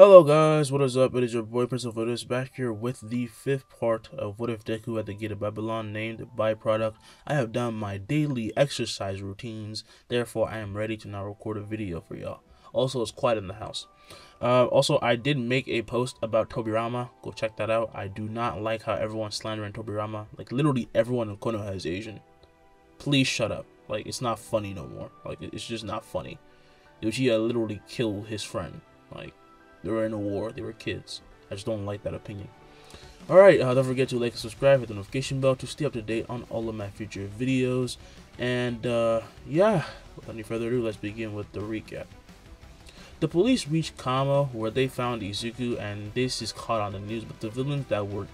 Hello guys, what is up? It is your boy Prince of Otis back here with the fifth part of What If Deku at the Gate of Babylon named Byproduct. I have done my daily exercise routines, therefore I am ready to now record a video for y'all. Also, it's quiet in the house. Also, I did make a post about Tobirama. Go check that out. I do not like how everyone's slandering Tobirama. Like, literally everyone in Konoha is Asian. Please shut up. Like, it's not funny no more. Like, it's just not funny. Uchiha literally killed his friend. Like, they were in a war. They were kids. I just don't like that opinion. Alright, don't forget to like and subscribe, hit the notification bell to stay up to date on all of my future videos. And, yeah, without any further ado, let's begin with the recap. The police reached Kamo, where they found Izuku, and this is caught on the news, but the villains that were,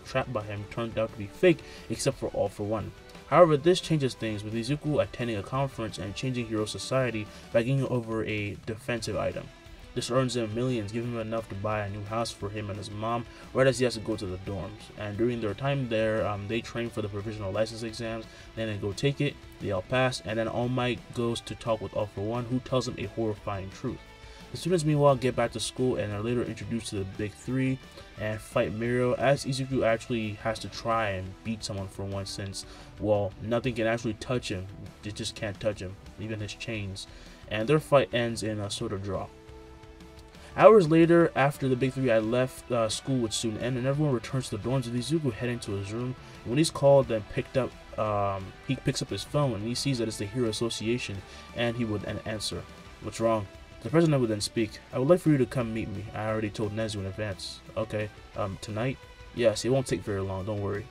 trapped by him turned out to be fake, except for All For One. However, this changes things, with Izuku attending a conference and changing Hero Society by getting over a defensive item. This earns him millions, giving him enough to buy a new house for him and his mom, right as he has to go to the dorms. And during their time there, they train for the provisional license exams, then they go take it, they all pass, and then All Might goes to talk with All For One, who tells him a horrifying truth. The students meanwhile get back to school and are later introduced to the Big Three and fight Miro, as Izuku actually has to try and beat someone for once, since, well, nothing can actually touch him. It just can't touch him, even his chains. And their fight ends in a sort of draw. Hours later, after the Big Three had left, school would soon end, and everyone returns to the dorms with Izuku heading to his room. When he's called and picked up, he picks up his phone and he sees that it's the Hero Association, and he would then answer. "What's wrong?" The president would then speak. "I would like for you to come meet me. I already told Nezu in advance." "Okay, tonight?" "Yes, it won't take very long, don't worry."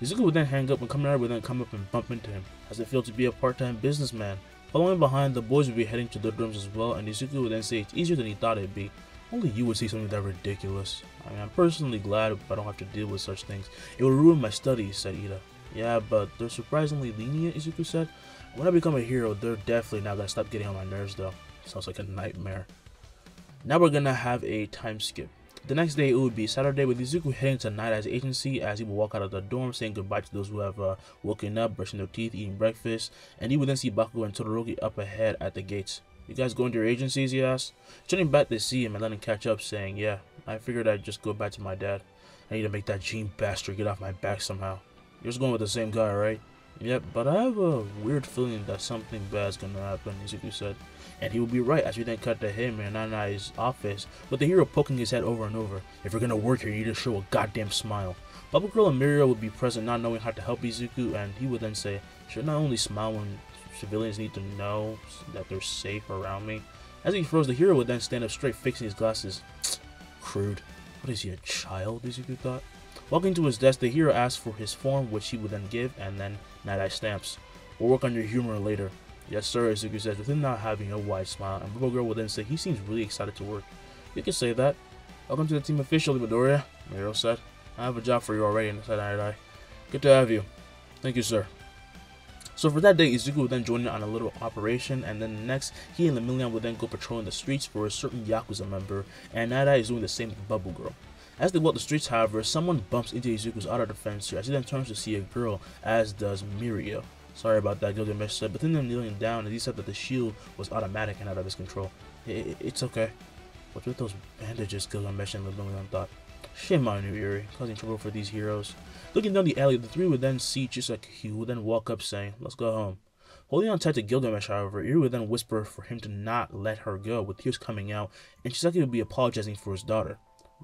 Izuku would then hang up, and Kaminari would then come up and bump into him. How's it feel to be a part-time businessman? Following behind, the boys would be heading to their dorms as well, and Izuku would then say it's easier than he thought it'd be. "Only you would say something that ridiculous. I mean, I'm personally glad I don't have to deal with such things. It would ruin my studies," said Ida. "Yeah, but they're surprisingly lenient," Izuku said. "When I become a hero, they're definitely not gonna stop getting on my nerves though." Sounds like a nightmare. Now we're gonna have a time skip. The next day, it would be Saturday, with Izuku heading to Night Eye's agency, as he would walk out of the dorm saying goodbye to those who have woken up, brushing their teeth, eating breakfast, and he would then see Bakugo and Todoroki up ahead at the gates. "You guys going to your agencies?" he asked. Turning back, they see him and let him catch up, saying, "Yeah, I figured I'd just go back to my dad. I need to make that Gene bastard get off my back somehow." "You're just going with the same guy, right?" "Yep, but I have a weird feeling that something bad's gonna happen," Izuku said. And he would be right, as we then cut to him in Nanai's office, with the hero poking his head over and over. "If you're gonna work here, you need to show a goddamn smile." Bubble Girl and Mirio would be present, not knowing how to help Izuku, and he would then say, "Should not only smile when civilians need to know that they're safe around me." As he froze, the hero would then stand up straight, fixing his glasses. Crude. What is he, a child? Izuku thought. Walking to his desk, the hero asked for his form, which he would then give, and then Night Eye stamps. "We'll work on your humor later." "Yes, sir," Izuku says, with him now having a wide smile, and Bubble Girl would then say he seems really excited to work. "You can say that." "Welcome to the team officially, Midoriya," Miro said. "I have a job for you already," said Night Eye. "Good to have you." "Thank you, sir." So for that day, Izuku would then join in on a little operation, and then the next, he and Lemillion would then go patrolling the streets for a certain Yakuza member, and Night Eye is doing the same with Bubble Girl. As they walk the streets, however, someone bumps into Izuku's auto defense, as he then turns to see a girl, as does Mirio. "Sorry about that," Gilgamesh said, but then kneeling down, as he said that the shield was automatic and out of his control. It's okay." "What's with those bandages?" Gilgamesh and Lemillion thought. "Shame on you, Yuri, causing trouble for these heroes." Looking down the alley, the three would then see Chisaki, who would then walk up saying, "Let's go home." Holding on tight to Gilgamesh, however, Yuri would then whisper for him to not let her go, with tears coming out, and Chisaki would be apologizing for his daughter.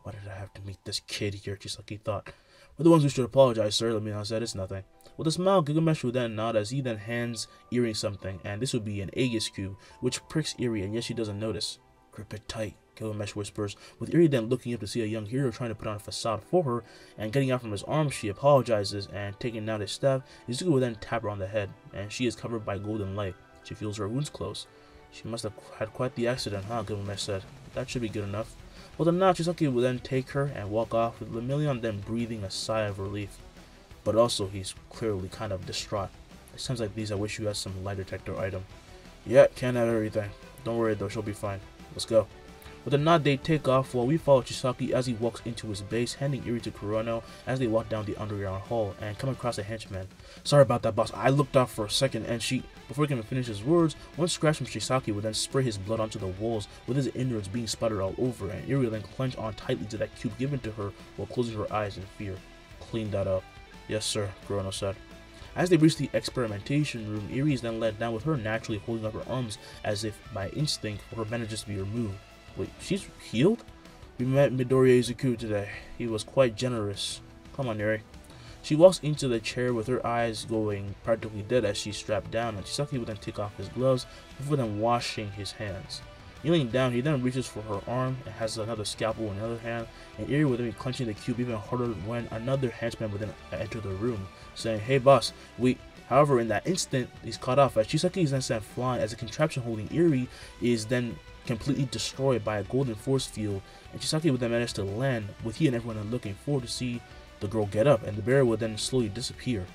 "Why did I have to meet this kid here?" Chisaki thought. "We're the ones who should apologize, sir," Lemillion said. "It's nothing." With a smile, Gilgamesh would then nod as he then hands Eri something, and this would be an Aegis cube, which pricks Eri, and yet she doesn't notice. "Grip it tight," Gilgamesh whispers, with Eri then looking up to see a young hero trying to put on a facade for her, and getting out from his arms, she apologizes, and taking out his staff, Izuku would then tap her on the head, and she is covered by golden light. She feels her wounds close. "She must have had quite the accident, huh?" Gilgamesh said. "That should be good enough." With a nod, Chisaki would then take her and walk off, with Lemillion then breathing a sigh of relief. But also, he's clearly kind of distraught. "It sounds like these I wish you had some lie detector item." "Yeah, can't have everything. Don't worry though, she'll be fine. Let's go." With a nod, they take off while we follow Chisaki as he walks into his base, handing Eri to Kurono as they walk down the underground hall and come across a henchman. "Sorry about that, boss. I looked off for a second and she..." Before he can finish his words, one scratch from Shisaki would then spray his blood onto the walls, with his innards being splattered all over, and Eri then clenched on tightly to that cube given to her while closing her eyes in fear. Clean that up. Yes, sir, Kurono said. As they reach the experimentation room, Eri is then led down with her naturally holding up her arms as if by instinct for her bandages to be removed. Wait, she's healed? We met Midoriya Izuku today. He was quite generous. Come on, Eri. She walks into the chair with her eyes going practically dead as she's strapped down, and Chisaki will then take off his gloves before then washing his hands. Kneeling down, he then reaches for her arm and has another scalpel in the other hand, and Eri will then be clenching the cube even harder when another henchman will then enter the room, saying, "Hey boss, we..." However, in that instant, he's cut off as Chisaki is then sent flying as the contraption holding Eri is then completely destroyed by a golden force field, and Chisaki would then manage to land, with he and everyone looking forward to see the girl get up, and the barrier would then slowly disappear.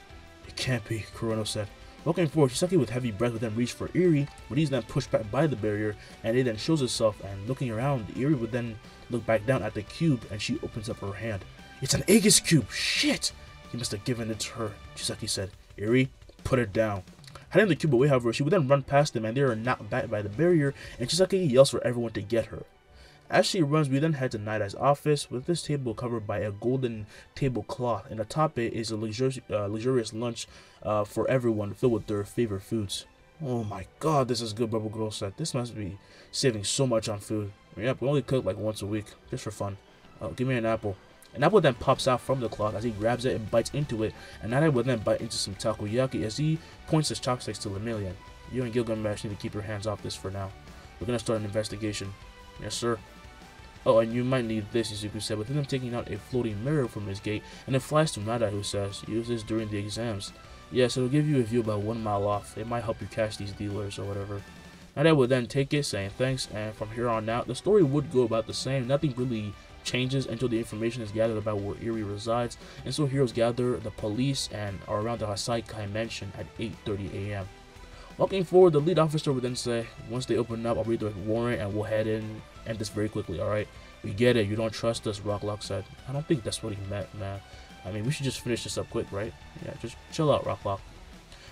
It can't be, Kurono said. Walking forward, Chisaki with heavy breath would then reach for Eri, but he's then pushed back by the barrier, and it then shows itself, and looking around, Eri would then look back down at the cube, and she opens up her hand. It's an Aegis cube! Shit! He must have given it to her, Chisaki said. Eri, put it down. Hiding the cube away, however, she would then run past them, and they are knocked back by the barrier, and Chisaki yells for everyone to get her. As she runs, we then head to Night Eye's office, with this table covered by a golden tablecloth, and atop it is a luxurious lunch for everyone, filled with their favorite foods. Oh my god, this is good, Bubble Girl said. This must be saving so much on food. Yep, we only cook like once a week, just for fun. Give me an apple. An apple then pops out from the cloth as he grabs it and bites into it, and Night Eye will then bite into some takoyaki as he points his chopsticks to Lemillion. You and Gilgamesh need to keep your hands off this for now. We're gonna start an investigation. Yes, sir. Oh, and you might need this, Izuku said, with him taking out a floating mirror from his gate, and it flies to Night Eye, who says, use this during the exams. Yes, it'll give you a view about 1 mile off. It might help you catch these dealers or whatever. Night Eye would then take it, saying thanks, and from here on out, the story would go about the same. Nothing really changes until the information is gathered about where Eri resides, and so heroes gather the police and are around the Hasaikai mansion at 8:30 a.m. Walking forward, the lead officer would then say, once they open up, I'll read the warrant and we'll head in, end this very quickly, alright? We get it, you don't trust us, Rocklock said. I don't think that's what he meant, man. I mean, we should just finish this up quick, right? Yeah, just chill out, Rocklock.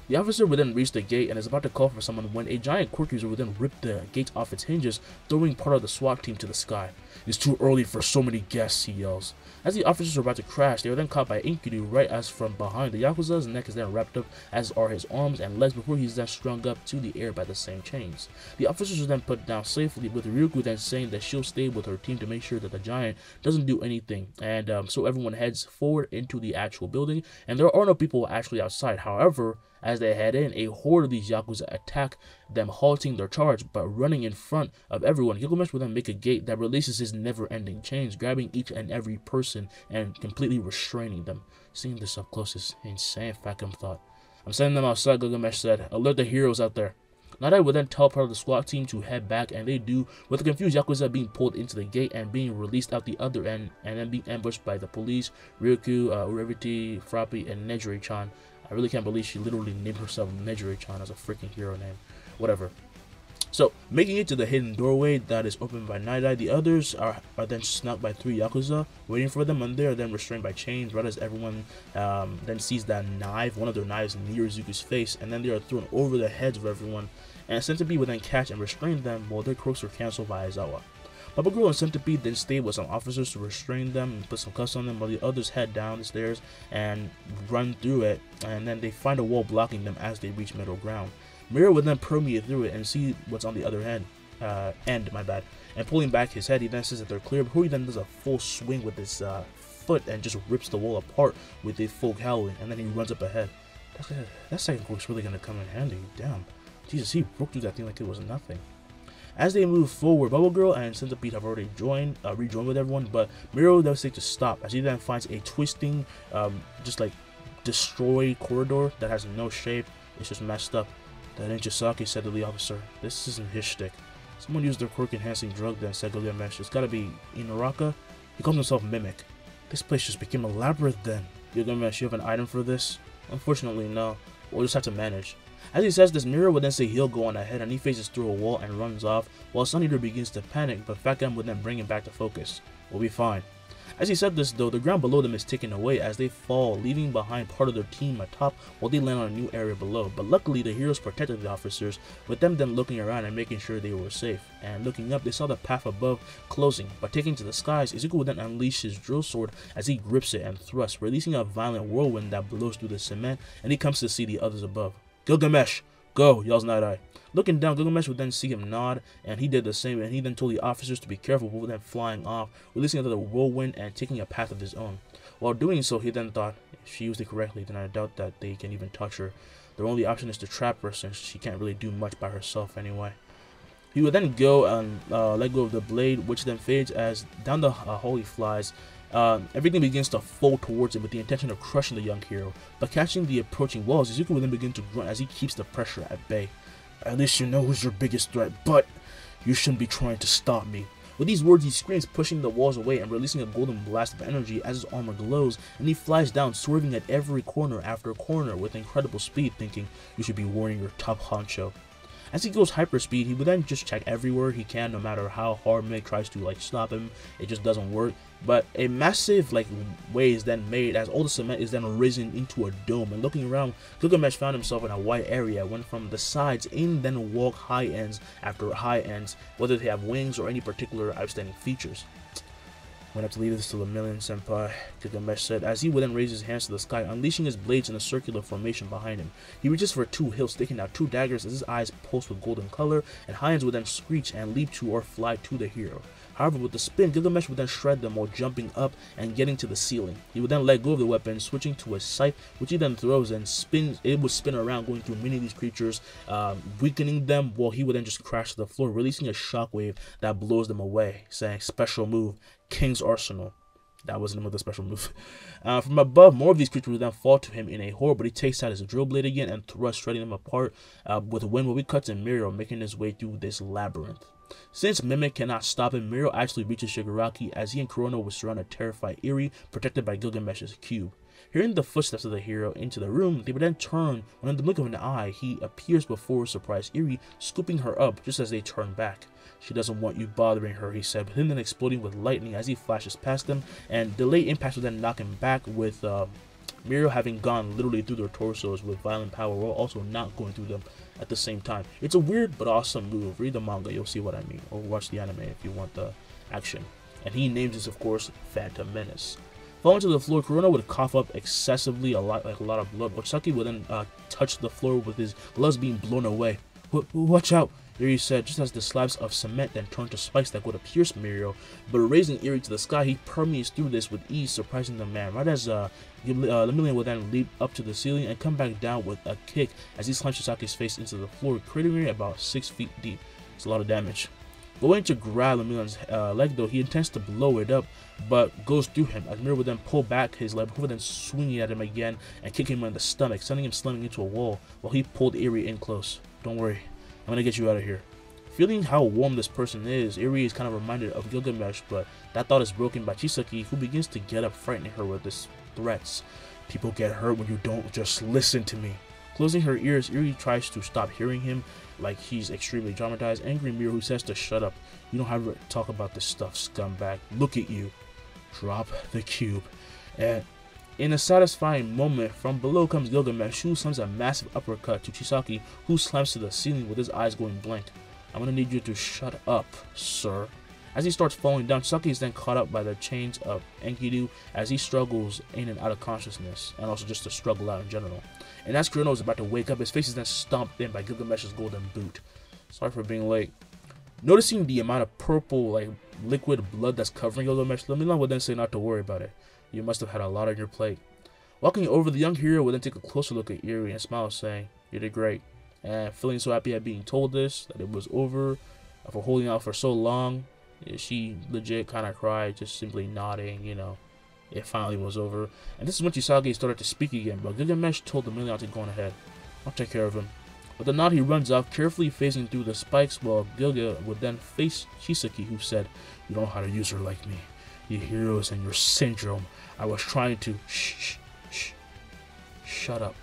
The officer would then reach the gate and is about to call for someone when a giant quirk user would then rip the gate off its hinges, throwing part of the SWAT team to the sky. It's too early for so many guests, he yells. As the officers are about to crash, they are then caught by Enkidu right as from behind. The Yakuza's neck is then wrapped up, as are his arms and legs, before he's then strung up to the air by the same chains. The officers are then put down safely, with Ryuko then saying that she'll stay with her team to make sure that the giant doesn't do anything, and so everyone heads forward into the actual building, and there are no people actually outside. However, as they head in, a horde of these Yakuza attack them, halting their charge, but running in front of everyone. Gilgamesh will then make a gate that releases his never-ending chains, grabbing each and every person and completely restraining them. Seeing this up close is insane, Fakum thought. I'm sending them outside, Gilgamesh said. Alert the heroes out there. Night Eye would then tell part of the SWAT team to head back, and they do, with the confused Yakuza being pulled into the gate and being released out the other end, and then being ambushed by the police, Ryuko, Ureviti, Frappi, and Nejire-chan. I really can't believe she literally named herself Nejire-chan as a freaking hero name. Whatever. So, making it to the hidden doorway that is opened by Night Eye, the others are then snuck by 3 Yakuza, waiting for them, and they are then restrained by chains, right as everyone then sees that knife, one of their knives, near Izuku's face, and then they are thrown over the heads of everyone, and Centipede will then catch and restrain them, while their croaks are cancelled by Aizawa. Bubble Girl and Centipede then stay with some officers to restrain them and put some cuffs on them, while the others head down the stairs and run through it, and then they find a wall blocking them as they reach middle ground. Mirror would then permeate through it and see what's on the other end, and pulling back his head, he then says that they're clear, before he then does a full swing with his foot and just rips the wall apart with a full howling, and then he runs up ahead. That second quirk's really gonna come in handy. Damn, Jesus, he broke through that thing like it was nothing. As they move forward, Bubble Girl and Centipede have already rejoined with everyone, but Miro does say to stop as he then finds a twisting, just like destroyed corridor that has no shape. It's just messed up. That ain't Chisaki, said the lead officer. This isn't his shtick. Someone used their quirk-enhancing drug then, said Gilgamesh. It's gotta be Inaraka? He calls himself Mimic. This place just became a labyrinth then. Gilgamesh, you have an item for this? Unfortunately, no. We'll just have to manage. As he says this, Miro would then say he'll go on ahead, and he faces through a wall and runs off, while Sun Eater begins to panic, but Fat Gum would then bring him back to focus. We'll be fine. As he said this though, the ground below them is taken away as they fall, leaving behind part of their team atop while they land on a new area below. But luckily the heroes protected the officers, with them then looking around and making sure they were safe. And looking up, they saw the path above closing, but taking to the skies, Izuku would then unleash his drill sword as he grips it and thrusts, releasing a violent whirlwind that blows through the cement, and he comes to see the others above. "Gilgamesh, go!" yells Night Eye. Looking down, Gilgamesh would then see him nod, and he did the same, and he then told the officers to be careful before then flying off, releasing another whirlwind and taking a path of his own. While doing so, he then thought, if she used it correctly, then I doubt that they can even touch her. Their only option is to trap her, since she can't really do much by herself anyway. He would then go and let go of the blade, which then fades as down the hole he flies. Everything begins to fold towards him with the intention of crushing the young hero, but catching the approaching walls, Izuku will then begin to grunt as he keeps the pressure at bay. "At least you know who's your biggest threat, but you shouldn't be trying to stop me." With these words, he screams, pushing the walls away and releasing a golden blast of energy as his armor glows, and he flies down, swerving at every corner after corner with incredible speed, thinking, "You should be warning your top honcho." As he goes hyperspeed, he would then just check everywhere he can, no matter how hard Meg tries to stop him. It just doesn't work. But a massive way is then made as all the cement is then risen into a dome. And looking around, Gilgamesh found himself in a wide area, went from the sides in, then walk high ends after high ends, whether they have wings or any particular outstanding features. "Went up to leave this to Lemillion Senpai," Gilgamesh said, as he would then raise his hands to the sky, unleashing his blades in a circular formation behind him. He reaches for two hilts, taking out two daggers as his eyes pulse with golden color, and Hyans would then screech and leap to or fly to the hero. However, with the spin, Gilgamesh would then shred them while jumping up and getting to the ceiling. He would then let go of the weapon, switching to a scythe, which he then throws and spins. It would spin around, going through many of these creatures, weakening them, while he would then just crash to the floor, releasing a shockwave that blows them away, saying, "Special move, King's Arsenal." That was the name of the special move. From above, more of these creatures would then fall to him in a horde, but he takes out his drill blade again and thrusts, shredding them apart with wind, while we cut to Mirio making his way through this labyrinth. Since Mimic cannot stop him, Mirio actually reaches Shigaraki as he and Kurono will surround a terrified Eri, protected by Gilgamesh's cube. Hearing the footsteps of the hero into the room, they would then turn, when in the blink of an eye, he appears before surprised Eri, scooping her up just as they turn back. "She doesn't want you bothering her," he said, with him then exploding with lightning as he flashes past them, and delayed impacts will then knock him back, with Mirio having gone literally through their torsos with violent power while also not going through them at the same time. It's a weird but awesome move. Read the manga, you'll see what I mean, or watch the anime if you want the action. And he names this, of course, Phantom Menace. Falling to the floor, Kurono would cough up excessively, a lot of blood. Ochaki would then touch the floor with his gloves being blown away. "Watch out," Eri said, just as the slabs of cement then turned to spikes that would pierce Mirio. But raising Eri to the sky, he permeates through this with ease, surprising the man. Right as Lemillion would then leap up to the ceiling and come back down with a kick as he slams Shisaki's face into the floor, cratering it about 6 feet deep. It's a lot of damage. Going to grab Lemillion's leg though, he intends to blow it up, but goes through him as Mirio would then pull back his leg before then swinging at him again and kicking him in the stomach, sending him slamming into a wall while he pulled Eri in close. "Don't worry, I'm gonna get you out of here." Feeling how warm this person is, Eri is kind of reminded of Gilgamesh, but that thought is broken by Chisaki, who begins to get up, frightening her with his threats. "People get hurt when you don't just listen to me." Closing her ears, Eri tries to stop hearing him, like he's extremely traumatized. Angry Mirio, who says to shut up. "You don't have to talk about this stuff, scumbag. Look at you." Drop the cube. And in a satisfying moment, from below comes Gilgamesh, who slams a massive uppercut to Chisaki, who slams to the ceiling with his eyes going blank. "I'm gonna need you to shut up, sir." As he starts falling down, Chisaki is then caught up by the chains of Enkidu as he struggles in and out of consciousness, and also just to struggle out in general. And as Kurono is about to wake up, his face is then stomped in by Gilgamesh's golden boot. Sorry for being late. Noticing the amount of purple, liquid blood that's covering Gilgamesh, Lemillion would then say not to worry about it. "You must have had a lot on your plate." Walking over, the young hero would then take a closer look at Eri and smile, saying, "You did great." And feeling so happy at being told this, that it was over, for holding out for so long, she legit kind of cried, just simply nodding, it finally was over. And this is when Chisaki started to speak again, but Gilgamesh told Lemillion to go on ahead. "I'll take care of him." With a nod, he runs off, carefully phasing through the spikes, while Gilga would then face Chisaki, who said, "You don't know how to use her like me. Your heroes and your syndrome. I was trying to..." Shut up.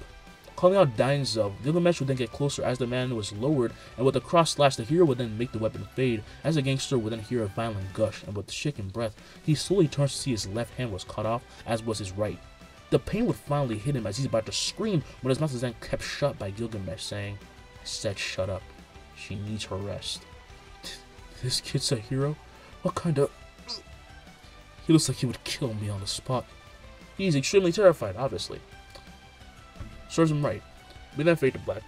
calling out Dainzo. Gilgamesh would then get closer as the man was lowered, and with a cross slash, the hero would then make the weapon fade, as the gangster would then hear a violent gush, and with shaking breath, he slowly turns to see his left hand was cut off, as was his right. The pain would finally hit him as he's about to scream, when his mouth is then kept shut by Gilgamesh, saying, "I said shut up. She needs her rest." This kid's a hero? What kind of... He looks like he would kill me on the spot. He's extremely terrified, obviously. Serves him right. We then fade to black.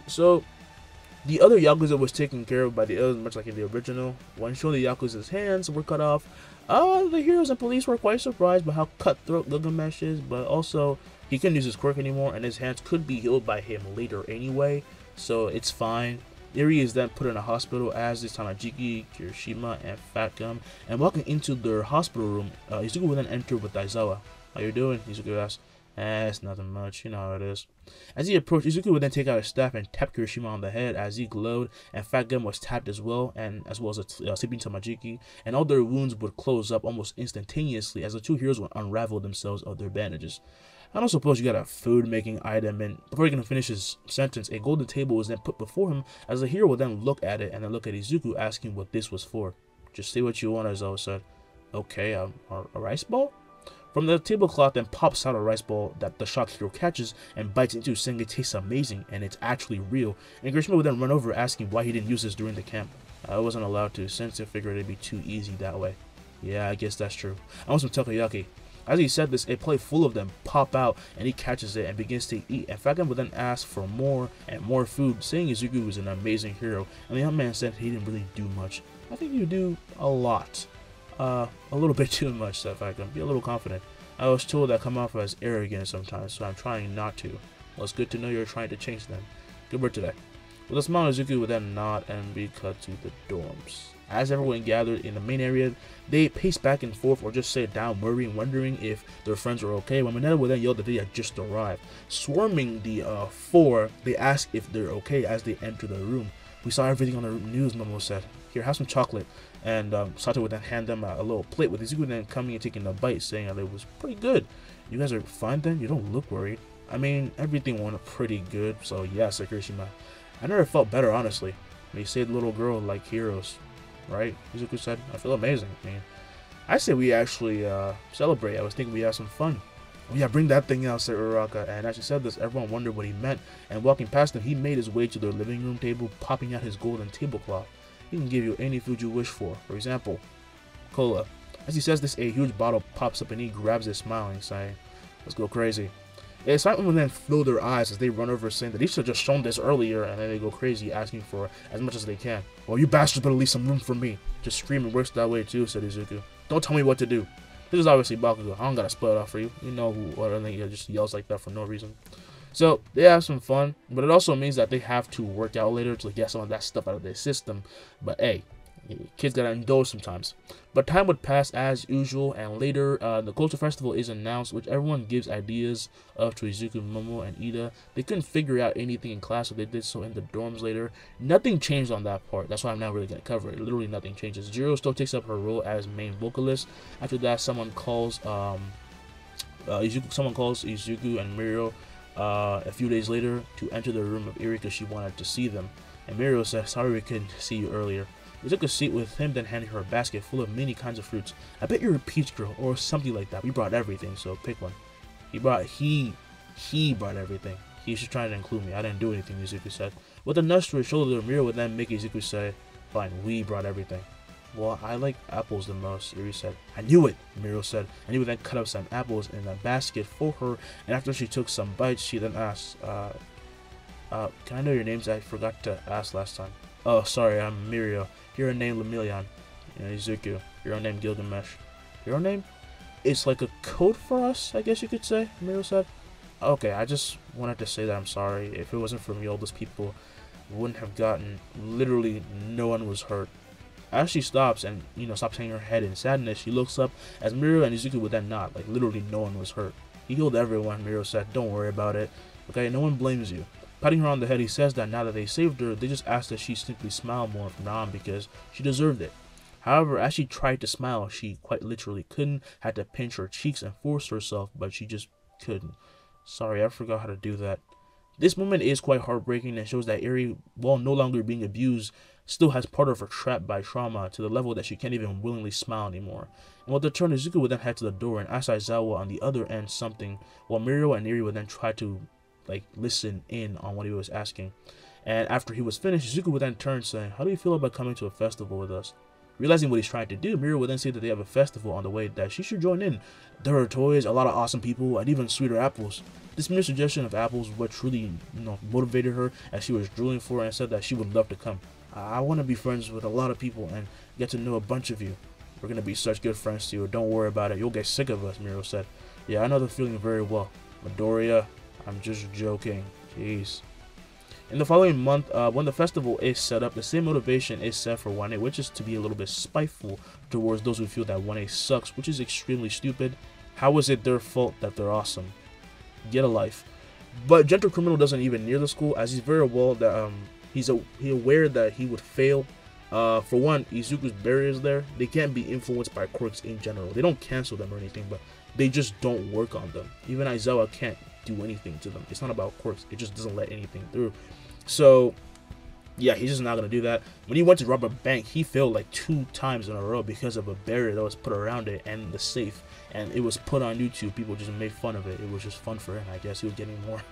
So the other Yakuza was taken care of by the others, much like in the original. When showing the Yakuza's hands were cut off, the heroes and police were quite surprised by how cutthroat Gilgamesh is, but also he couldn't use his quirk anymore, and his hands could be healed by him later anyway, so it's fine. Eri is then put in a hospital, as is Tanajiki, Kirishima, and Fat Gum. And walking into their hospital room, Izuku will then enter with Aizawa. "How you doing?" Izuku asks. It's nothing much, you know how it is." As he approached, Izuku would then take out his staff and tap Kirishima on the head as he glowed, and Fat Gum was tapped as well, and as well as a sleeping Tamajiki, and all their wounds would close up almost instantaneously as the two heroes would unravel themselves of their bandages. "I don't suppose you got a food-making item," and before he can finish his sentence, a golden table was then put before him, as the hero would then look at it and then look at Izuku, asking what this was for. "Just say what you want," Aizawa said. "Okay, a rice ball?" From the tablecloth then pops out a rice ball that the shocked hero catches and bites into, saying it tastes amazing and it's actually real, and Kirishima would then run over asking why he didn't use this during the camp. "I wasn't allowed to, since I figured it'd be too easy that way." "Yeah, I guess that's true. I want some takoyaki." As he said this, a plate full of them pop out, and he catches it and begins to eat, and Fat Gum would then ask for more and more food, saying Izuku was an amazing hero, and the young man said he didn't really do much. "I think you do a lot." A little bit too much," said Fat Gum. "Be a little confident. I was told that come off as arrogant sometimes, so I'm trying not to." "Well, it's good to know you're trying to change them. Good work today." With a smile, Izuku would then nod and be cut to the dorms. As everyone gathered in the main area, they paced back and forth or just sat down, worrying, wondering if their friends were okay, when Mineta would then yell that they had just arrived. Swarming the four, they asked if they're okay as they enter the room. "We saw everything on the news," Momo said. "Here, have some chocolate." And Sato would then hand them a little plate, with Izuku then coming and taking a bite, saying that it was pretty good. "You guys are fine then? You don't look worried." "I mean, everything went pretty good, so yeah," said Kirishima. "I never felt better, honestly. They saved the little girl like heroes." "Right?" Izuku said. "I feel amazing. I mean, I say we actually celebrate. I was thinking we have some fun." "Oh yeah, bring that thing out," said Uraraka, and as he said this, everyone wondered what he meant, and walking past them, he made his way to their living room table, popping out his golden tablecloth. "He can give you any food you wish for example, cola." As he says this, a huge bottle pops up and he grabs it, smiling, saying, "Let's go crazy." Excitement will then fill their eyes as they run over, saying that he should have just shown this earlier, and then they go crazy, asking for as much as they can. "Well, you bastards better leave some room for me." "Just screaming works that way too," said Izuku. "Don't tell me what to do." This is obviously Bakugo. I don't gotta spell it out for you. You know what I think. He just yells like that for no reason. So they have some fun, but it also means that they have to work out later to get some of that stuff out of their system. But hey, kids gotta indulge sometimes. But time would pass as usual, and later the culture festival is announced, which everyone gives ideas of to Izuku, Momo, and Ida. They couldn't figure out anything in class, so they did so in the dorms later. Nothing changed on that part. That's why I'm not really gonna cover it. Literally nothing changes. Jiro still takes up her role as main vocalist. After that, someone calls Izuku and Mirio a few days later to enter the room of Eri because she wanted to see them. And Mirio said, "Sorry we couldn't see you earlier." We took a seat with him, then handed her a basket full of many kinds of fruits. "I bet you're a peach girl or something like that. We brought everything, so pick one." He brought everything. He's just trying to include me. "I didn't do anything," Izuku said. With a nudge to his shoulder, Mirio would then make Izuku say, "Fine, we brought everything." "Well, I like apples the most," Eri said. "I knew it," Mirio said, and he would then cut up some apples in a basket for her, and after she took some bites, she then asked, "Can I know your names? I forgot to ask last time." "Oh, sorry, I'm Mirio. Hero name Lemillion." "Izuku. Hero name Gilgamesh." "Hero name? It's like a code for us, I guess you could say," Mirio said. "Okay, I just wanted to say that I'm sorry. If it wasn't for me, all those people wouldn't have gotten, literally no one was hurt." As she stops and, stops hanging her head in sadness, she looks up as Mirio and Izuku would then nod, like literally no one was hurt. "He healed everyone," Mirio said. "Don't worry about it. Okay, no one blames you." Patting her on the head, he says that now that they saved her, they just ask that she simply smile more from now on because she deserved it. However, as she tried to smile, she quite literally couldn't, had to pinch her cheeks and force herself, but she just couldn't. "Sorry, I forgot how to do that." This moment is quite heartbreaking and shows that Eri, while no longer being abused, still has part of her trapped by trauma to the level that she can't even willingly smile anymore. And with the turn, Izuku would then head to the door and ask Aizawa on the other end something, while Mirio and Eri would then try to listen in on what he was asking. And after he was finished, Izuku would then turn saying, "How do you feel about coming to a festival with us?" Realizing what he's trying to do, Mirio would then say that they have a festival on the way that she should join in. There are toys, a lot of awesome people, and even sweeter apples. This mere suggestion of apples what truly motivated her as she was drooling for and said that she would love to come. I want to be friends with a lot of people and get to know a bunch of you. We're going to be such good friends to you. Don't worry about it. You'll get sick of us, Mirio said. Yeah, I know the feeling very well. Midoriya, I'm just joking. Jeez. In the following month, when the festival is set up, the same motivation is set for 1A, which is to be a little bit spiteful towards those who feel that 1A sucks, which is extremely stupid. How is it their fault that they're awesome? Get a life. But Gentle Criminal doesn't even near the school, as he's very well that he's aware that he would fail. For one, Izuku's barriers there, they can't be influenced by quirks in general. They don't cancel them or anything, but they just don't work on them. Even Aizawa can't do anything to them. It's not about quirks. It just doesn't let anything through. So, yeah, he's just not going to do that. When he went to rob a bank, he failed like 2 times in a row because of a barrier that was put around it and the safe. And it was put on YouTube. People just made fun of it. It was just fun for him. I guess he was getting more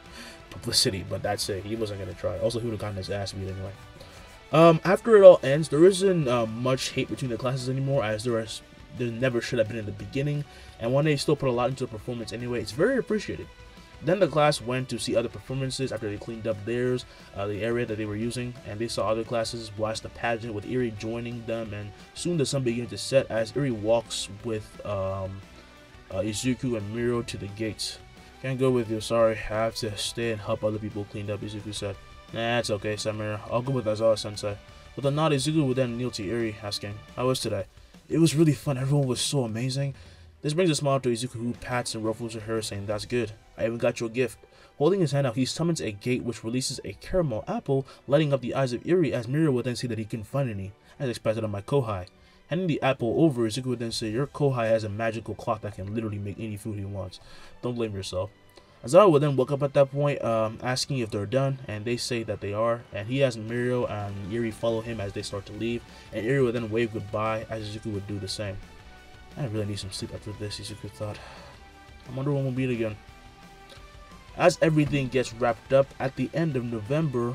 publicity, but that's it. He wasn't going to try. Also, he would have gotten his ass beat anyway. After it all ends, there isn't much hate between the classes anymore, as there never should have been in the beginning. And when they still put a lot into the performance anyway, it's very appreciated. Then the class went to see other performances after they cleaned up theirs, the area that they were using, and they saw other classes watch the pageant with Eri joining them, and soon the sun began to set as Eri walks with Izuku and Mirio to the gates. Can't go with you, sorry, I have to stay and help other people clean up, Izuku said. Nah, it's okay, said Mirio, I'll go with Aizawa-sensei. With a nod, Izuku would then kneel to Eri, asking, how was today? It was really fun, everyone was so amazing. This brings a smile to Izuku, who pats and ruffles her hair, saying, that's good. I even got you a gift. Holding his hand out, he summons a gate which releases a caramel apple, lighting up the eyes of Eri, as Mirio would then say that he couldn't find any, as expected on my Kohai. Handing the apple over, Izuku would then say, your Kohai has a magical clock that can literally make any food he wants. Don't blame yourself. Aizawa would then walk up at that point, asking if they're done, and they say that they are, and he has Mirio and Eri follow him as they start to leave, and Eri would then wave goodbye, as Izuku would do the same. I really need some sleep after this, Izuku thought. I wonder when we'll meet again. As everything gets wrapped up at the end of November,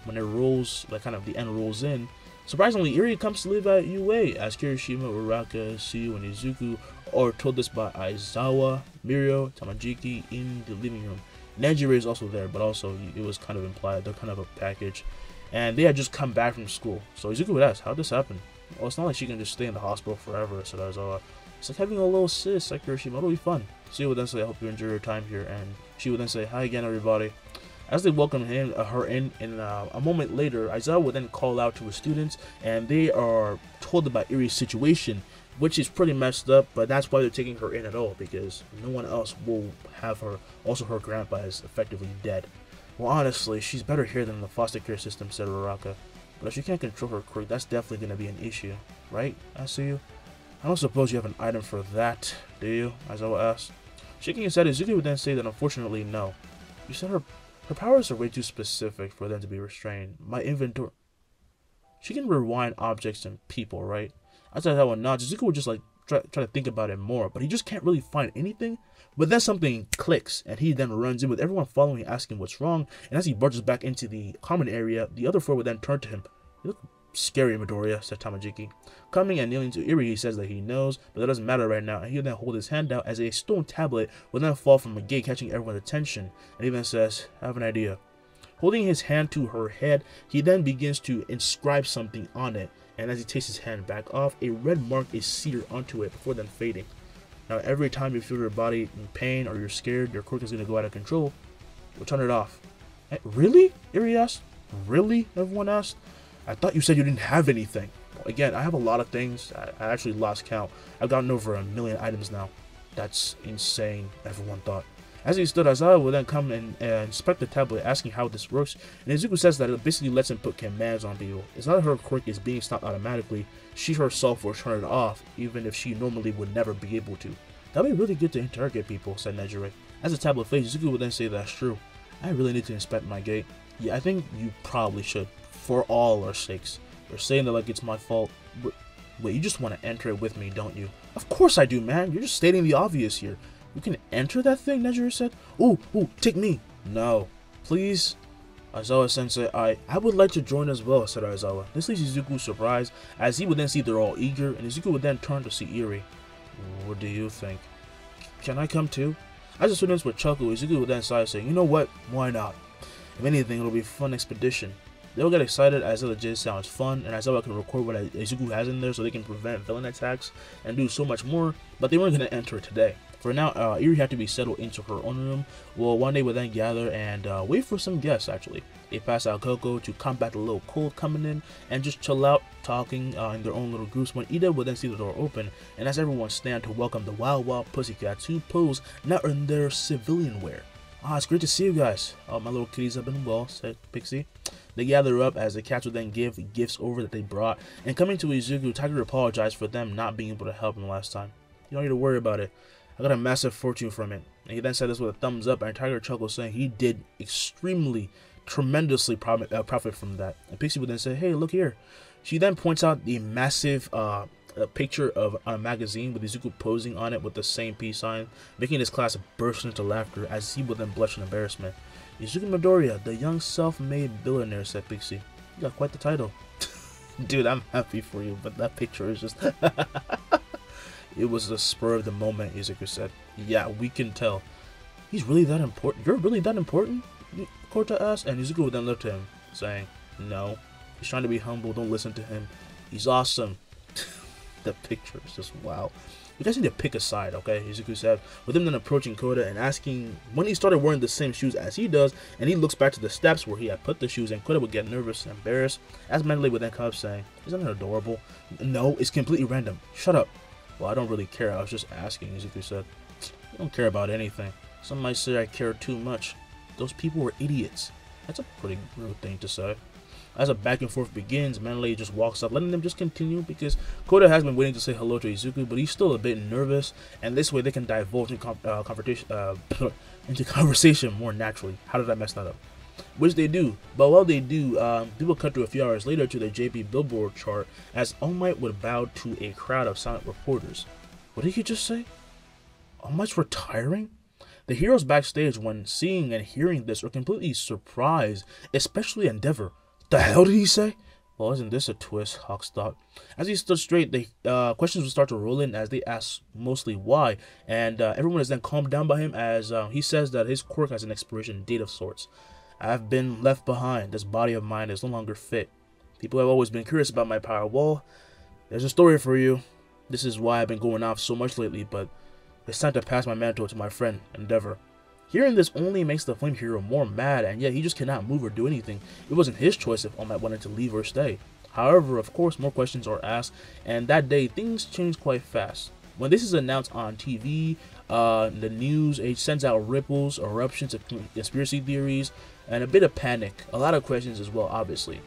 when it rolls, the end rolls in, surprisingly, Eri comes to live at UA, as Kirishima, Uraka, Siyu, and Izuku are told this by Aizawa, Mirio, Tamajiki in the living room. Nejire is also there, but also it was kind of implied, they're kind of a package. And they had just come back from school. So Izuku would ask, how'd this happen? Well, it's not like she can just stay in the hospital forever, said Aizawa. It's like having a little sis like Kirishima, it'll be fun. Siyu would then say, I hope you enjoy your time here, and she would then say, hi again everybody. As they welcome her in a moment later, Aizawa would then call out to his students, and they are told about Eri's situation, which is pretty messed up, but that's why they're taking her in at all, because no one else will have her. Also, her grandpa is effectively dead. Well, honestly, she's better here than the foster care system, said Uraka. But if she can't control her quirk, that's definitely going to be an issue, right, Asuyu? I don't suppose you have an item for that, do you? Aizawa asked. Shaking his head, Izuku would then say that unfortunately, no. You said her powers are way too specific for them to be restrained. My inventory... She can rewind objects and people, right? I said that one nods. Izuku would just try to think about it more, but he just can't really find anything. But then something clicks, and he then runs in with everyone following, asking what's wrong. And as he barges back into the common area, the other 4 would then turn to him. You look scary, Midoriya, said Tamajiki. Coming and kneeling to Eri, he says that he knows, but that doesn't matter right now, and he would then hold his hand out as a stone tablet would then fall from a gate, catching everyone's attention, and even says, I have an idea. Holding his hand to her head, he then begins to inscribe something on it, and as he takes his hand back off, a red mark is seared onto it before then fading. Now every time you feel your body in pain or you're scared, your quirk is going to go out of control, you'll turn it off. Really? Eri asked. Really? Everyone asked. I thought you said you didn't have anything. Again, I have a lot of things. I actually lost count. I've gotten over 1 million items now. That's insane, everyone thought. As he stood, Aizawa would then come and inspect the tablet, asking how this works, and Izuku says that it basically lets him put commands on people. It's not that her quirk is being stopped automatically, she herself will turn it off, even if she normally would never be able to. That'd be really good to interrogate people, said Nejire. As the tablet fades, Izuku would then say that's true. I really need to inspect my gate. Yeah, I think you probably should, for all our sakes. You're saying that like it's my fault. Wait, you just want to enter it with me, don't you? Of course I do, man. You're just stating the obvious here. You can enter that thing, Nejiro said. Ooh, take me. No, please. Aizawa-sensei, I would like to join as well, said Aizawa. This leaves Izuku surprised, as he would then see they're all eager, and Izuku would then turn to see Eri. What do you think? Can I come too? As the students would chuckle, Izuku would then sigh, saying, you know what? Why not? If anything, it'll be a fun expedition. They will get excited as it legit sounds fun, and Aizawa can record what Izuku has in there so they can prevent villain attacks and do so much more, but they weren't going to enter it today. For now, Eri had to be settled into her own room. Well, one day we'll then gather and wait for some guests, actually. They pass out cocoa to combat the little cold coming in and just chill out, talking in their own little groups when Ida will then see the door open, and as everyone stand to welcome the Wild Pussycats who pose now in their civilian wear. It's great to see you guys. My little kitties have been well, said Pixie. They gather up as the cats will then give gifts over that they brought, and coming to Izuku, Tiger apologized for them not being able to help him last time. You don't need to worry about it. I got a massive fortune from it. And he then said this with a thumbs up, and Tiger chuckled, saying he did tremendously profit from that. And Pixie would then say, hey, look here. She then points out the massive picture of a magazine with Izuku posing on it with the same peace sign, making his class burst into laughter as he would then blush in embarrassment. Izuku Midoriya, the young self-made billionaire, said Pixie. You got quite the title. Dude, I'm happy for you, but that picture is just... It was the spur of the moment, Izuku said. Yeah, we can tell. He's really that important? You're really that important? Kota asked, and Izuku would then look to him, saying, no. He's trying to be humble, don't listen to him. He's awesome. The picture is just wow. You guys need to pick a side, okay? Izuku said, with him then approaching Kota and asking when he started wearing the same shoes as he does, and he looks back to the steps where he had put the shoes, and Kota would get nervous and embarrassed, as Mendeley would then come up saying, isn't it adorable? No, it's completely random. Shut up. Well, I don't really care. I was just asking, Izuku said. I don't care about anything. Some might say I care too much. Those people were idiots. That's a pretty rude thing to say. As a back and forth begins, Mendeley just walks up, letting them just continue because Kota has been waiting to say hello to Izuku, but he's still a bit nervous, and this way they can divulge into conversation more naturally. How did I mess that up? Which they do, but while they do, we will cut to a few hours later to the JP Billboard chart as All Might would bow to a crowd of silent reporters. What did he just say? All Might's retiring? The heroes backstage, when seeing and hearing this, are completely surprised, especially Endeavor. The hell did he say? Well, isn't this a twist, Hawks thought. As he stood straight, the questions would start to roll in as they asked mostly why, and everyone is then calmed down by him as he says that his quirk has an expiration date of sorts. I've been left behind. This body of mine is no longer fit. People have always been curious about my power. Well, there's a story for you. This is why I've been going off so much lately, but it's time to pass my mantle to my friend, Endeavor. Hearing this only makes the Flame Hero more mad, and yet he just cannot move or do anything. It wasn't his choice if All Might wanted to leave or stay. However, of course, more questions are asked, and that day, things change quite fast. When this is announced on TV, the news, it sends out ripples, eruptions of conspiracy theories, and a bit of panic. A lot of questions as well, obviously.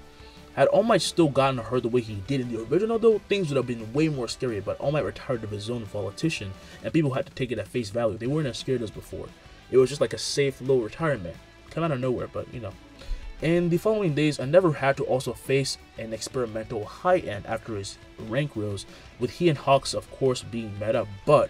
Had All Might still gotten hurt the way he did in the original, though, things would have been way more scary, but All Might retired of his own politician, and people had to take it at face value. They weren't as scared as before. It was just like a safe, low retirement. Come out of nowhere, but, you know. In the following days, Endeavor had to also face an experimental high end after his rank rose, with he and Hawks, of course, being met up, but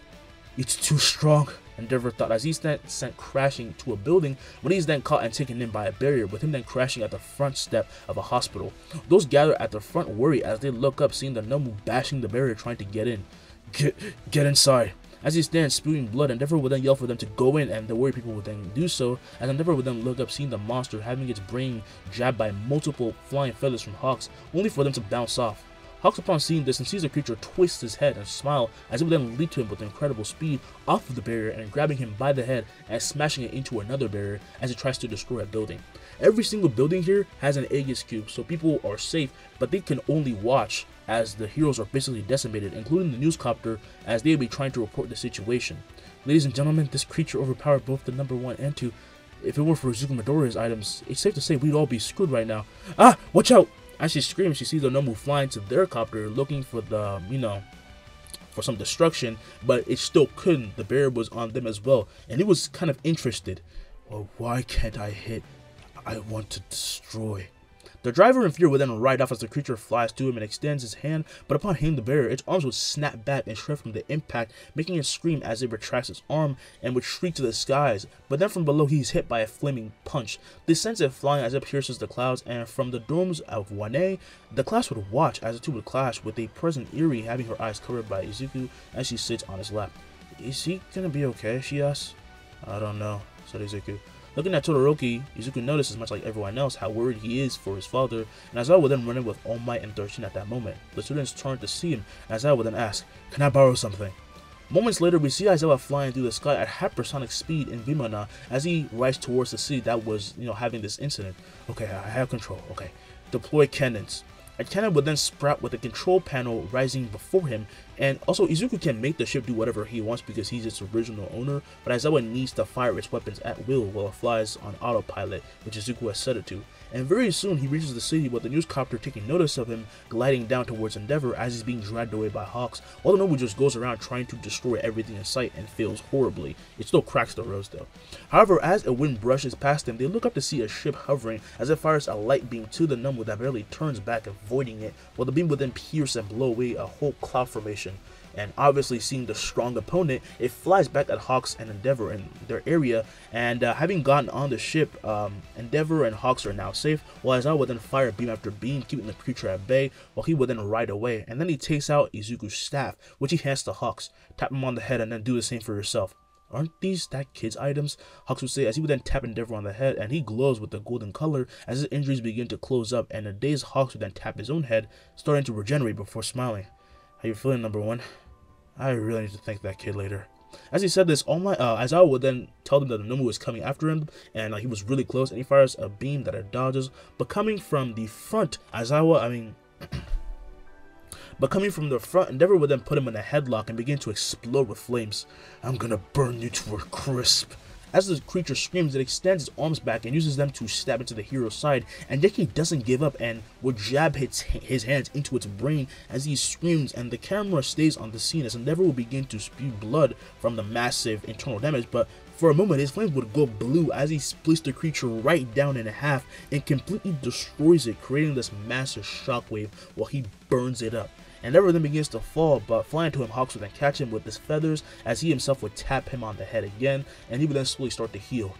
it's too strong, Endeavor thought as he's then sent crashing to a building when he's then caught and taken in by a barrier, with him then crashing at the front step of a hospital. Those gathered at the front worry as they look up, seeing the Nomu bashing the barrier trying to get in. Get inside. As he stands spewing blood, Endeavor would then yell for them to go in, and the worried people would then do so, as Endeavor would then look up, seeing the monster having its brain jabbed by multiple flying feathers from Hawks, only for them to bounce off. Hawks, upon seeing this and sees the creature, twist his head and smile as it would then leap to him with incredible speed off of the barrier and grabbing him by the head and smashing it into another barrier as it tries to destroy a building. Every single building here has an Aegis cube, so people are safe, but they can only watch as the heroes are basically decimated, including the newscopter, as they will be trying to report the situation. Ladies and gentlemen, this creature overpowered both the number 1 and 2. If it weren't for Izuku Midoriya's items, it's safe to say we'd all be screwed right now. Ah! Watch out! As she screams, she sees the Nomu flying to their copter, looking for the, for some destruction, but it still couldn't. The barrier was on them as well, and it was kind of interested. Or why can't I hit? I want to destroy. The driver in fear would then ride off as the creature flies to him and extends his hand, but upon hitting the barrier, its arms would snap back and shred from the impact, making it scream as it retracts its arm and would shriek to the skies. But then from below, he's hit by a flaming punch. This sends it flying as it pierces the clouds, and from the domes of Wane, the class would watch as the two would clash, with a present Eri having her eyes covered by Izuku as she sits on his lap. Is he gonna be okay? She asks. I don't know, said Izuku. Looking at Todoroki, Izuku notices, much like everyone else, how worried he is for his father, and Aizawa would then run in with All Might and 13 at that moment. The students turn to see him, and Aizawa would then ask, "Can I borrow something?" Moments later, we see Aizawa flying through the sky at hypersonic speed in Vimana as he rides towards the city that was, having this incident. Okay, I have control. Okay, deploy cannons. A cannon would then sprout with a control panel rising before him, and also Izuku can make the ship do whatever he wants because he's its original owner, but Aizawa needs to fire its weapons at will while it flies on autopilot, which Izuku has set it to. And very soon he reaches the city with the newscopter taking notice of him, gliding down towards Endeavor as he's being dragged away by Hawks, while the Nobu just goes around trying to destroy everything in sight and fails horribly. It still cracks the roads though. However, as a wind brushes past them, they look up to see a ship hovering as it fires a light beam to the Nobu that barely turns back, avoiding it, while the beam would then pierce and blow away a whole cloud formation. And obviously seeing the strong opponent, it flies back at Hawks and Endeavor in their area, and having gotten on the ship, Endeavor and Hawks are now safe, while Aizawa would then fire beam after beam, keeping the creature at bay, while he would then ride away, and then he takes out Izuku's staff, which he hands to Hawks, tap him on the head, and then do the same for yourself. Aren't these that kid's items? Hawks would say as he would then tap Endeavor on the head, and he glows with the golden color as his injuries begin to close up, and the dazed Hawks would then tap his own head, starting to regenerate before smiling. How you feeling, number one? I really need to thank that kid later. As he said this, Aizawa would then tell them that the Nomu was coming after him, and he was really close, and he fires a beam that it dodges, but coming from the front, but coming from the front, Endeavor would then put him in a headlock and begin to explode with flames. I'm gonna burn you to a crisp. As the creature screams, it extends its arms back and uses them to stab into the hero's side, and Deku doesn't give up and would jab his hands into its brain as he screams, and the camera stays on the scene as Endeavor will begin to spew blood from the massive internal damage, but for a moment his flames would go blue as he splits the creature right down in half and completely destroys it, creating this massive shockwave while he burns it up. Endeavor then begins to fall, but flying to him, Hawks would then catch him with his feathers as he himself would tap him on the head again, and he would then slowly start to heal.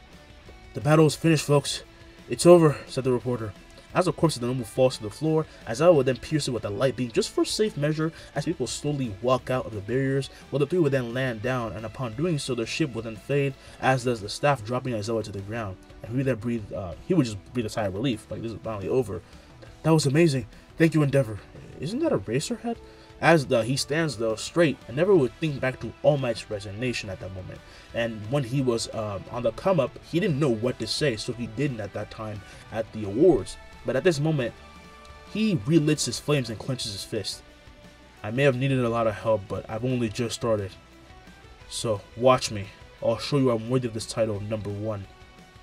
The battle is finished, folks. It's over, said the reporter. As the corpse of the Nobu falls to the floor, Aizawa would then pierce it with a light beam just for safe measure as people slowly walk out of the barriers, while the three would then land down, and upon doing so, their ship would then fade, as does the staff, dropping Aizawa to the ground. And he would then he would just breathe a sigh of relief, like this is finally over. That was amazing. Thank you, Endeavor. Isn't that a racer head? As he stands though straight, Endeavor would think back to All Might's resignation at that moment. And when he was on the come up, he didn't know what to say, so he didn't at that time at the awards. But at this moment, he relits his flames and clenches his fist. I may have needed a lot of help, but I've only just started. So watch me. I'll show you I'm worthy of this title, number one.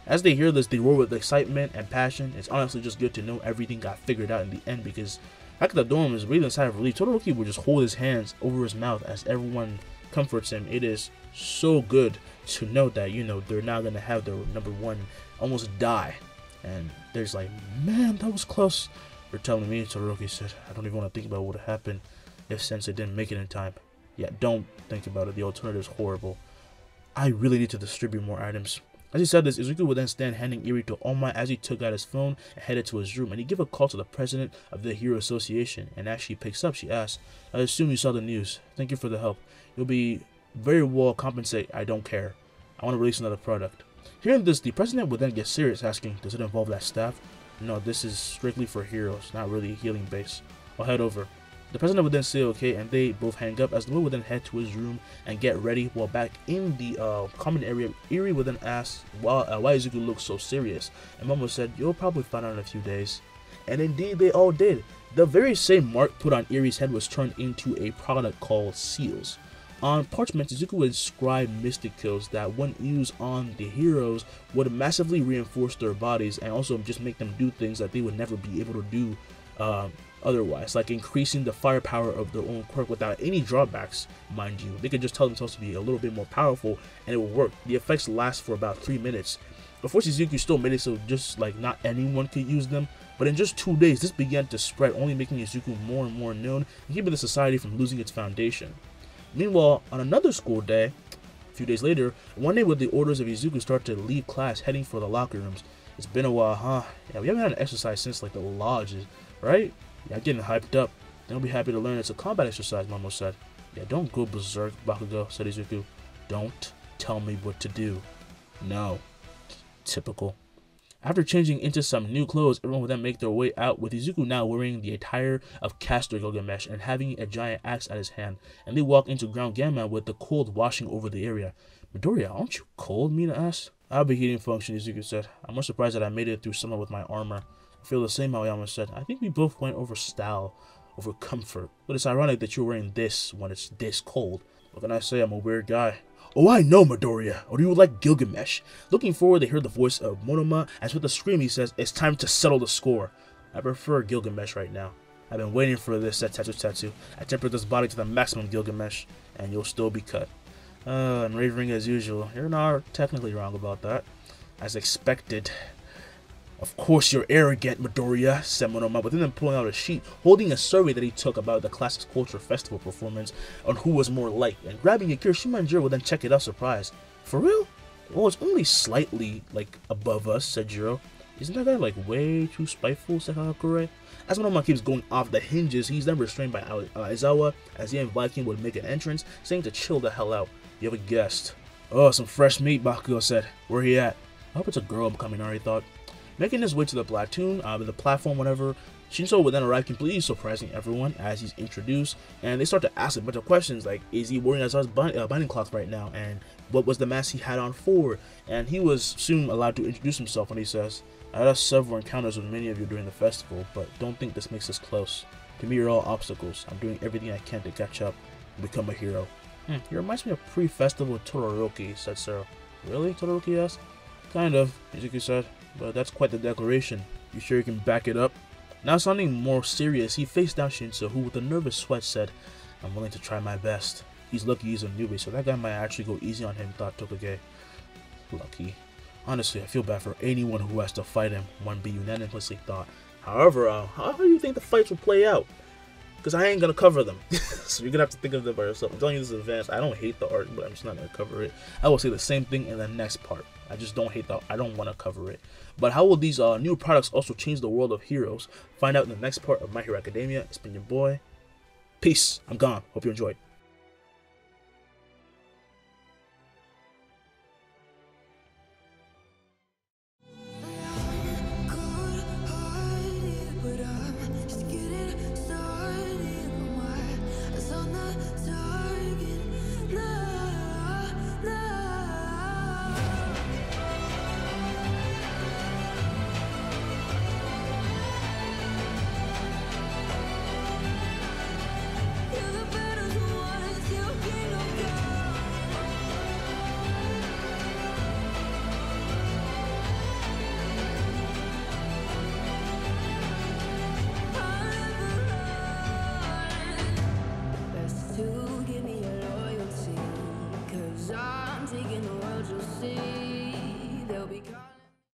As they hear this, they roar with excitement and passion. It's honestly just good to know everything got figured out in the end, because back at the dorm is breathing a sigh of relief. Todoroki would just hold his hands over his mouth as everyone comforts him. It is so good to know that, they're not going to have their number one almost die. And there's like, man, that was close. You're telling me, Todoroki said, I don't even want to think about what would happen if Sensei didn't make it in time. Yeah, don't think about it. The alternative is horrible. I really need to distribute more items. As he said this, Izuku would then stand handing Eri to All Might as he took out his phone and headed to his room, and he gave a call to the president of the Hero Association, and as she picks up, she asks, I assume you saw the news. Thank you for the help. You'll be very well compensated. I don't care. I want to release another product. Hearing this, the president would then get serious, asking, does it involve that staff? No, this is strictly for heroes, not really healing base. I'll head over. The president would then say okay, and they both hang up as the boy would then head to his room and get ready. While back in the common area, Eri would then ask why Izuku looks so serious, and Momo said, you'll probably find out in a few days. And indeed they all did. The very same mark put on Eri's head was turned into a product called seals. On parchment, Izuku would inscribe mystic kills that when used on the heroes would massively reinforce their bodies and also just make them do things that they would never be able to do otherwise, like increasing the firepower of their own quirk without any drawbacks, mind you. They could just tell themselves to be a little bit more powerful and it will work. The effects last for about 3 minutes. Unfortunately, Izuku still made it so just like not anyone could use them, but in just 2 days, this began to spread, only making Izuku more and more known and keeping the society from losing its foundation. Meanwhile, on another school day, a few days later, one day with the orders of Izuku started to leave class, heading for the locker rooms. It's been a while, huh? Yeah, we haven't had an exercise since like the lodges, right? Yeah, I'm getting hyped up. Then I'll be happy to learn it's a combat exercise, Momo said. Yeah, don't go berserk, Bakugo, said Izuku. Don't tell me what to do. No. Typical. After changing into some new clothes, everyone would then make their way out, with Izuku now wearing the attire of Caster Gilgamesh and having a giant axe at his hand, and they walk into Ground Gamma with the cold washing over the area. Midoriya, aren't you cold? Mina asked. I'll be heating function, Izuku said. I'm more surprised that I made it through summer with my armor. I feel the same, Aoyama said. I think we both went over style, over comfort, but it's ironic that you're wearing this when it's this cold. What can I say? I'm a weird guy. Oh, I know, Midoriya. Or do you like Gilgamesh? Looking forward, they heard the voice of Monoma, as with a scream he says, it's time to settle the score. I prefer Gilgamesh right now. I've been waiting for this, said Tatsu. I tempered this body to the maximum, Gilgamesh, and you'll still be cut. I'm raving as usual. You're not technically wrong about that. As expected. Of course you're arrogant, Midoriya, said Monoma, but then pulling out a sheet, holding a survey that he took about the Classics Culture Festival performance on who was more liked, and grabbing it, Kirishima would then check it out, surprised. For real? Well, it's only slightly, like, above us, said Jiro. Isn't that guy, like, way too spiteful, said Hakure? As Monoma keeps going off the hinges, he's then restrained by Aizawa, as he and Viking would make an entrance, saying to chill the hell out. You have a guest. Oh, some fresh meat, Bakugo said. Where he at? I hope it's a girl, Kaminari thought. Making his way to the platoon, the platform, whatever, Shinso would then arrive, completely surprising everyone as he's introduced, and they start to ask a bunch of questions like, is he wearing Aizawa's binding cloth right now, and what was the mask he had on for? And he was soon allowed to introduce himself when he says, I had several encounters with many of you during the festival, but don't think this makes us close. To me, you're all obstacles. I'm doing everything I can to catch up and become a hero. He reminds me of pre-festival Todoroki, said Sero. Really? Todoroki asked. Kind of, Izuku said. But that's quite the declaration. You sure you can back it up? Now sounding more serious, he faced down Shinso, who with a nervous sweat said, I'm willing to try my best. He's lucky he's a newbie, so that guy might actually go easy on him, thought Tokage. Lucky. Honestly, I feel bad for anyone who has to fight him, one B unanimously thought. However, how do you think the fights will play out? Because I ain't going to cover them. So you're going to have to think of them by yourself. I'm telling you this in advance. I don't hate the art, but I'm just not going to cover it. I will say the same thing in the next part. I just don't hate I don't want to cover it. But how will these new products also change the world of heroes? Find out in the next part of My Hero Academia. It's been your boy. Peace. I'm gone. Hope you enjoyed.